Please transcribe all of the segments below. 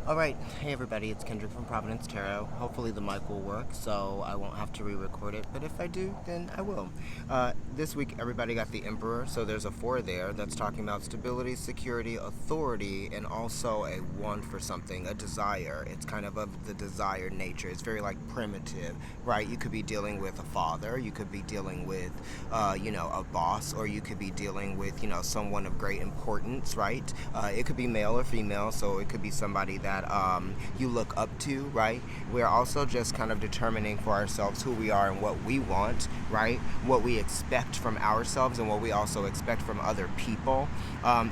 Alright, hey everybody, it's Kendrick from Providence Tarot. Hopefully the mic will work so I won't have to re-record it, but if I do, then I will. This week everybody got the Emperor, so there's a 4 there that's talking about stability, security, authority, and also a want for something, a desire. It's kind of the desired nature. It's very like primitive, right? You could be dealing with a father, you could be dealing with, a boss, or you could be dealing with, someone of great importance, right? It could be male or female, so it could be somebody that you look up to, right? We're also just kind of determining for ourselves who we are and what we want, right? What we expect from ourselves and what we also expect from other people.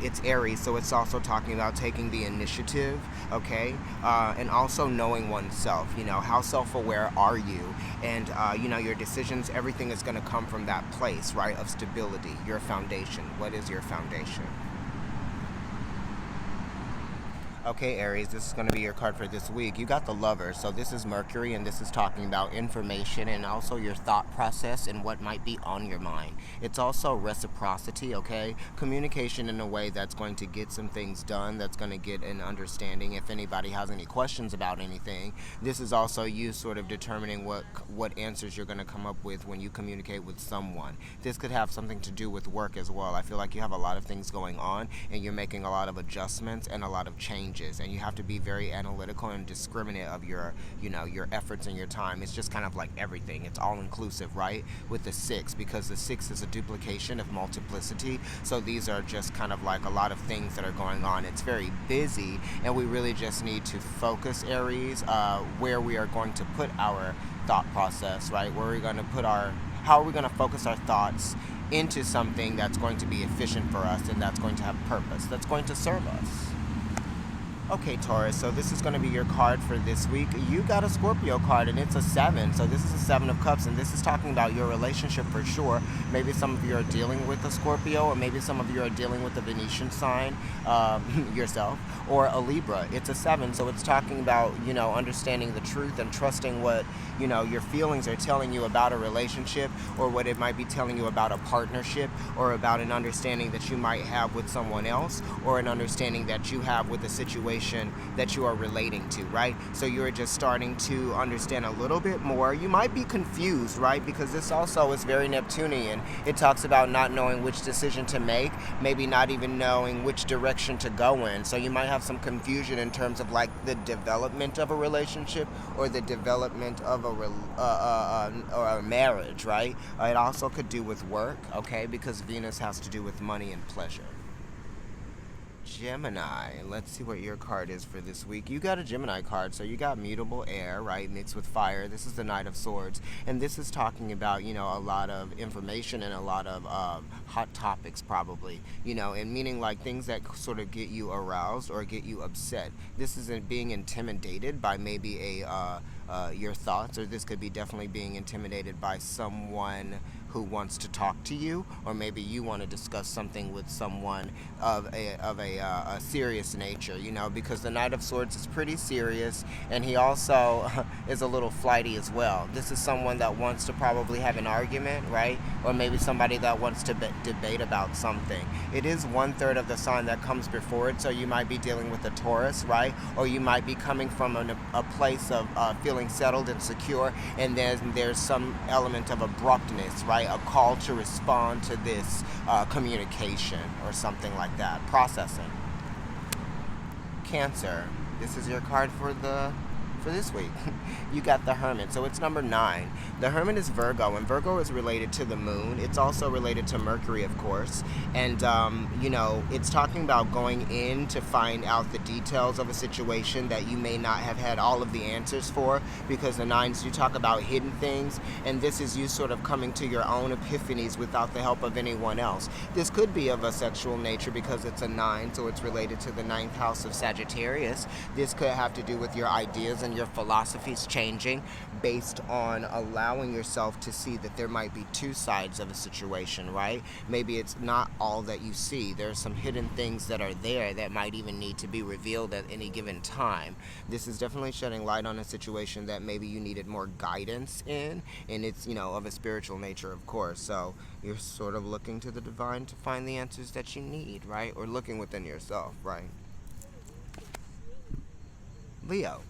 It's Aries, so it's also talking about taking the initiative, okay? And also knowing oneself, how self-aware are you? And, your decisions, everything is going to come from that place, right, of stability, your foundation. What is your foundation? Okay, Aries, this is going to be your card for this week. You got the Lover, so this is Mercury, and this is talking about information and also your thought process and what might be on your mind. It's also reciprocity, okay? Communication in a way that's going to get some things done, that's going to get an understanding if anybody has any questions about anything. This is also you sort of determining what answers you're going to come up with when you communicate with someone. This could have something to do with work as well. I feel like you have a lot of things going on, and you're making a lot of adjustments and a lot of changes, and you have to be very analytical and discriminate of your efforts and your time. It's just kind of like everything. It's all inclusive, right? With the 6, because the 6 is a duplication of multiplicity. So these are just kind of like a lot of things that are going on. It's very busy, and we really just need to focus, Aries, where we are going to put our thought process, right? Where we're going to put how are we going to focus our thoughts into something that's going to be efficient for us and that's going to have purpose, that's going to serve us. Okay, Taurus, so this is going to be your card for this week. You got a Scorpio card, and it's a 7. So this is a 7 of Cups, and this is talking about your relationship for sure. Maybe some of you are dealing with a Scorpio, or maybe some of you are dealing with a Venetian sign, yourself, or a Libra. It's a 7, so it's talking about, understanding the truth and trusting what, your feelings are telling you about a relationship, or what it might be telling you about a partnership, or about an understanding that you might have with someone else, or an understanding that you have with a situation that you are relating to, right? So you're just starting to understand a little bit more. You might be confused, right? Because this also is very Neptunian. It talks about not knowing which decision to make, maybe not even knowing which direction to go in. So you might have some confusion in terms of like the development of a relationship or the development of a marriage, right? It also could do with work, okay? Because Venus has to do with money and pleasure. Gemini, let's see what your card is for this week. You got a Gemini card, so you got mutable air, right, mixed with fire. This is the Knight of Swords, and this is talking about, a lot of information and a lot of hot topics probably, and meaning like things that sort of get you aroused or get you upset. This isn't being intimidated by maybe your thoughts, or this could be definitely being intimidated by someone who wants to talk to you, or maybe you want to discuss something with someone of a serious nature, because the Knight of Swords is pretty serious, and he also is a little flighty as well. This is someone that wants to probably have an argument, right? Or maybe somebody that wants to debate about something. It is 1/3 of the sign that comes before it, so you might be dealing with a Taurus, right? Or you might be coming from a place of feeling settled and secure, and then there's some element of abruptness, right? A call to respond to this communication or something like that. Processing. Cancer. This is your card for this week. You got the Hermit, so it's number 9. The Hermit is Virgo, and Virgo is related to the moon. It's also related to Mercury, of course, and it's talking about going in to find out the details of a situation that you may not have had all of the answers for, because the 9s do talk about hidden things, and this is you sort of coming to your own epiphanies without the help of anyone else. This could be of a sexual nature because it's a 9, so it's related to the 9th house of Sagittarius. This could have to do with your ideas and your philosophies changing based on allowing yourself to see that there might be 2 sides of a situation, right? Maybe it's not all that you see. There are some hidden things that are there that might even need to be revealed at any given time. This is definitely shedding light on a situation that maybe you needed more guidance in, and it's, of a spiritual nature, of course. So you're sort of looking to the divine to find the answers that you need, right? Or looking within yourself, right? Leo.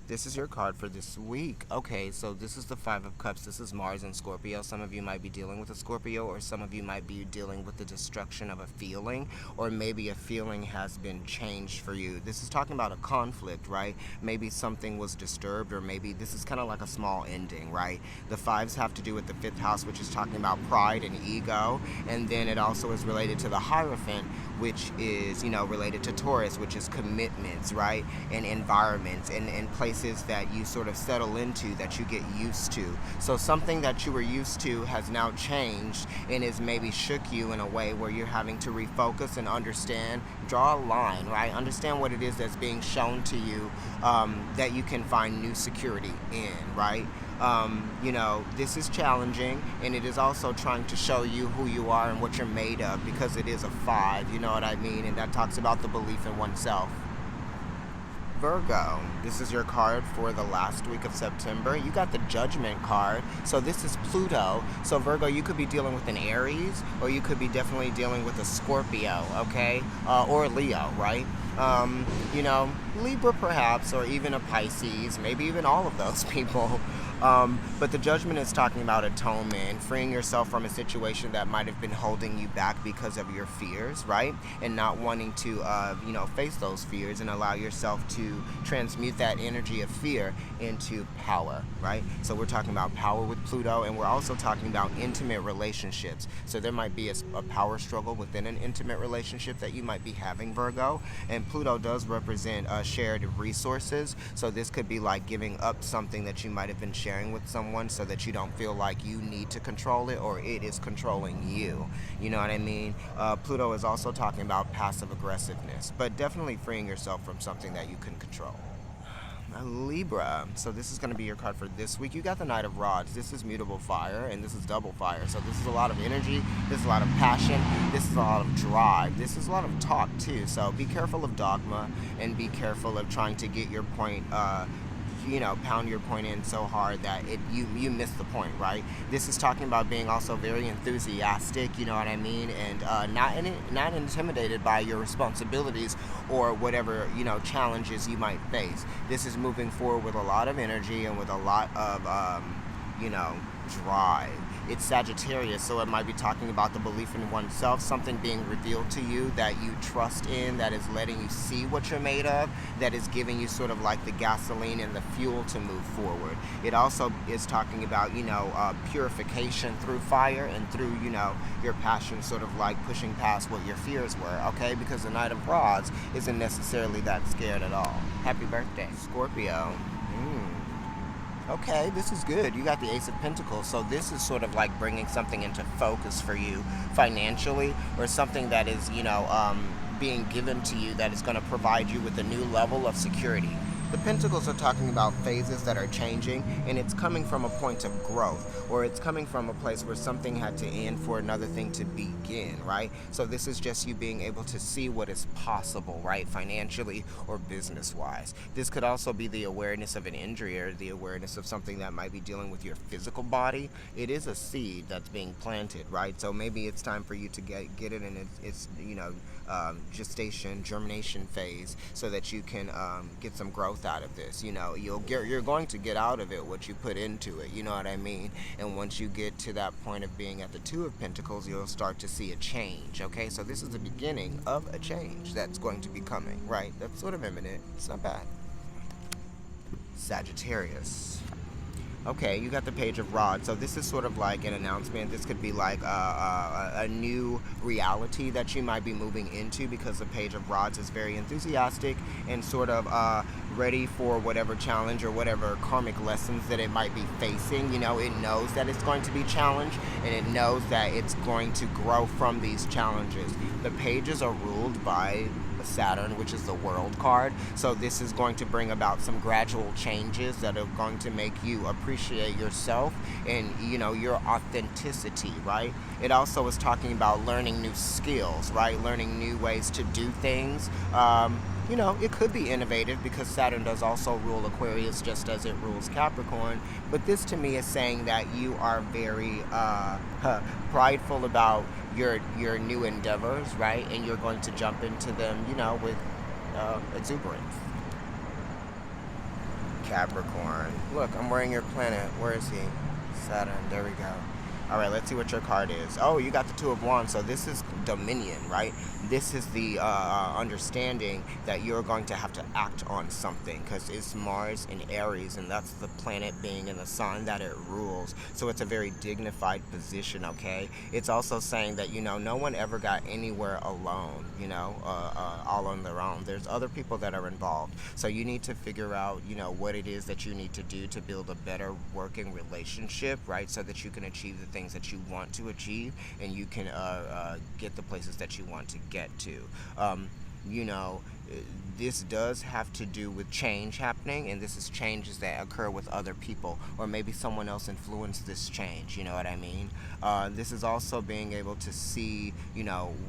This is your card for this week. Okay, so this is the Five of Cups. This is Mars and Scorpio. Some of you might be dealing with a Scorpio, or some of you might be dealing with the destruction of a feeling, or maybe a feeling has been changed for you. This is talking about a conflict, right? Maybe something was disturbed, or maybe this is kind of like a small ending, right? The fives have to do with the fifth house, which is talking about pride and ego, and then it also is related to the Hierophant, which is, related to Taurus, which is commitments, right? And environments and places that you sort of settle into, that you get used to. So something that you were used to has now changed and is maybe shook you in a way where you're having to refocus and understand, draw a line, right? Understand what it is that's being shown to you, that you can find new security in, right? This is challenging, and it is also trying to show you who you are and what you're made of, because it is a five, you know what I mean? And that talks about the belief in oneself. Virgo, this is your card for the last week of September. You got the Judgment card. So this is Pluto. So Virgo, you could be dealing with an Aries, or you could be definitely dealing with a Scorpio, okay? Or a Leo, right? Libra perhaps, or even a Pisces, maybe even all of those people. But the Judgment is talking about atonement, freeing yourself from a situation that might have been holding you back because of your fears, right? And not wanting to, face those fears and allow yourself to transmute that energy of fear into power, right? So we're talking about power with Pluto, and we're also talking about intimate relationships. So there might be a power struggle within an intimate relationship that you might be having, Virgo. And Pluto does represent shared resources. So this could be like giving up something that you might have been sharing with someone, so that you don't feel like you need to control it, or it is controlling you. You know what I mean? Pluto is also talking about passive aggressiveness, but definitely freeing yourself from something that you can control. Libra. So this is going to be your card for this week. You got the Knight of Rods. This is mutable fire, and this is double fire. So this is a lot of energy. This is a lot of passion. This is a lot of drive. This is a lot of talk too. So be careful of dogma, and be careful of trying to get your point, pound your point in so hard that you miss the point, right? This is talking about being also very enthusiastic, you know what I mean, and not intimidated by your responsibilities or whatever challenges you might face. This is moving forward with a lot of energy and with a lot of drive. It's Sagittarius, so it might be talking about the belief in oneself, something being revealed to you that you trust in, that is letting you see what you're made of, that is giving you sort of like the gasoline and the fuel to move forward. It also is talking about, purification through fire and through, your passion, sort of like pushing past what your fears were, okay? Because the Knight of Rods isn't necessarily that scared at all. Happy birthday, Scorpio. Okay, this is good. You got the Ace of Pentacles, so this is sort of like bringing something into focus for you financially, or something that is, being given to you that is going to provide you with a new level of security. The Pentacles are talking about phases that are changing, and it's coming from a point of growth, or it's coming from a place where something had to end for another thing to begin, right? So this is just you being able to see what is possible, right? Financially or business-wise. This could also be the awareness of an injury, or the awareness of something that might be dealing with your physical body. It is a seed that's being planted, right? So maybe it's time for you to get it in its gestation, germination phase, so that you can get some growth out of this. You're going to get out of it what you put into it, you know what I mean? And once you get to that point of being at the Two of Pentacles, you'll start to see a change, okay? So this is the beginning of a change that's going to be coming, right? That's sort of imminent. It's not bad. Sagittarius. Okay, you got the Page of Rods. So this is sort of like an announcement. This could be like a new reality that you might be moving into, because the Page of Rods is very enthusiastic and sort of ready for whatever challenge or whatever karmic lessons that it might be facing. It knows that it's going to be challenged, and it knows that it's going to grow from these challenges. The pages are ruled by Saturn, which is the World card. So this is going to bring about some gradual changes that are going to make you appreciate yourself and your authenticity, right? It also is talking about learning new skills, right? Learning new ways to do things. It could be innovative, because Saturn does also rule Aquarius just as it rules Capricorn. But this to me is saying that you are very prideful about your new endeavors, right? And you're going to jump into them, with exuberance. Capricorn. Look, I'm wearing your planet. Where is he? Saturn. There we go. All right, let's see what your card is. Oh, you got the Two of Wands, so this is dominion, right? This is the understanding that you're going to have to act on something, because it's Mars in Aries, and that's the planet being in the sign that it rules. So it's a very dignified position, okay? It's also saying that, no one ever got anywhere alone, all on their own. There's other people that are involved. So you need to figure out, what it is that you need to do to build a better working relationship, right? So that you can achieve the things that you want to achieve, and you can get the places that you want to get to. This does have to do with change happening, and this is changes that occur with other people, or maybe someone else influenced this change, you know what I mean? This is also being able to see,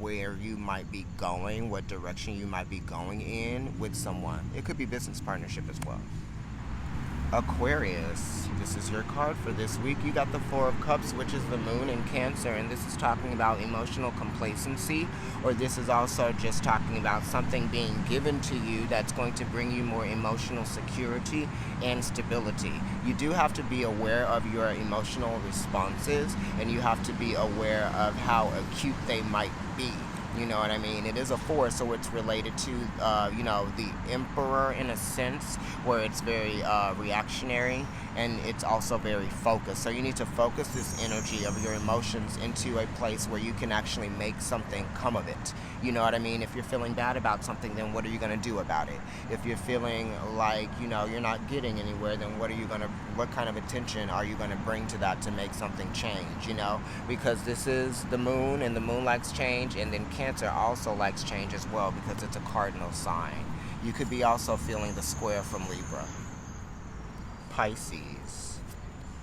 where you might be going, what direction you might be going in with someone. It could be business partnership as well. Aquarius, this is your card for this week. You got the Four of Cups, which is the moon in Cancer, and this is talking about emotional complacency, or this is also just talking about something being given to you that's going to bring you more emotional security and stability. You do have to be aware of your emotional responses, and you have to be aware of how acute they might be. You know what I mean? It is a four, so it's related to, the emperor in a sense, where it's very reactionary, and it's also very focused. So you need to focus this energy of your emotions into a place where you can actually make something come of it. You know what I mean? If you're feeling bad about something, then what are you going to do about it? If you're feeling like, you're not getting anywhere, then what kind of attention are you going to bring to that to make something change, Because this is the moon, and the moon likes change, and then Cancer also likes change as well, because it's a cardinal sign. You could be also feeling the square from Libra. Pisces.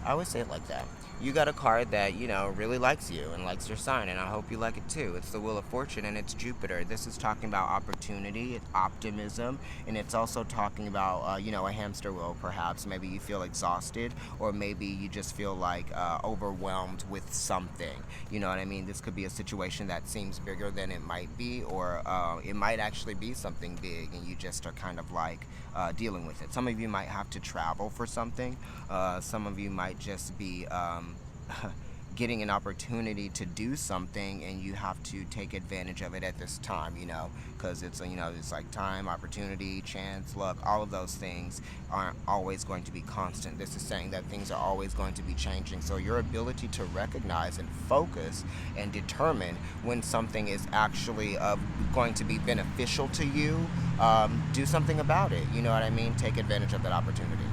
I always say it like that. You got a card that, really likes you and likes your sign, and I hope you like it too. It's the Wheel of Fortune, and it's Jupiter. This is talking about opportunity, optimism, and it's also talking about, a hamster wheel, perhaps. Maybe you feel exhausted, or maybe you just feel like overwhelmed with something. You know what I mean? This could be a situation that seems bigger than it might be, or it might actually be something big, and you just are kind of like dealing with it. Some of you might have to travel for something. Some of you might just be getting an opportunity to do something, and you have to take advantage of it at this time, because it's like time, opportunity, chance, luck. All of those things aren't always going to be constant. This is saying that things are always going to be changing. So your ability to recognize and focus and determine when something is actually going to be beneficial to you, do something about it. You know what I mean? Take advantage of that opportunity.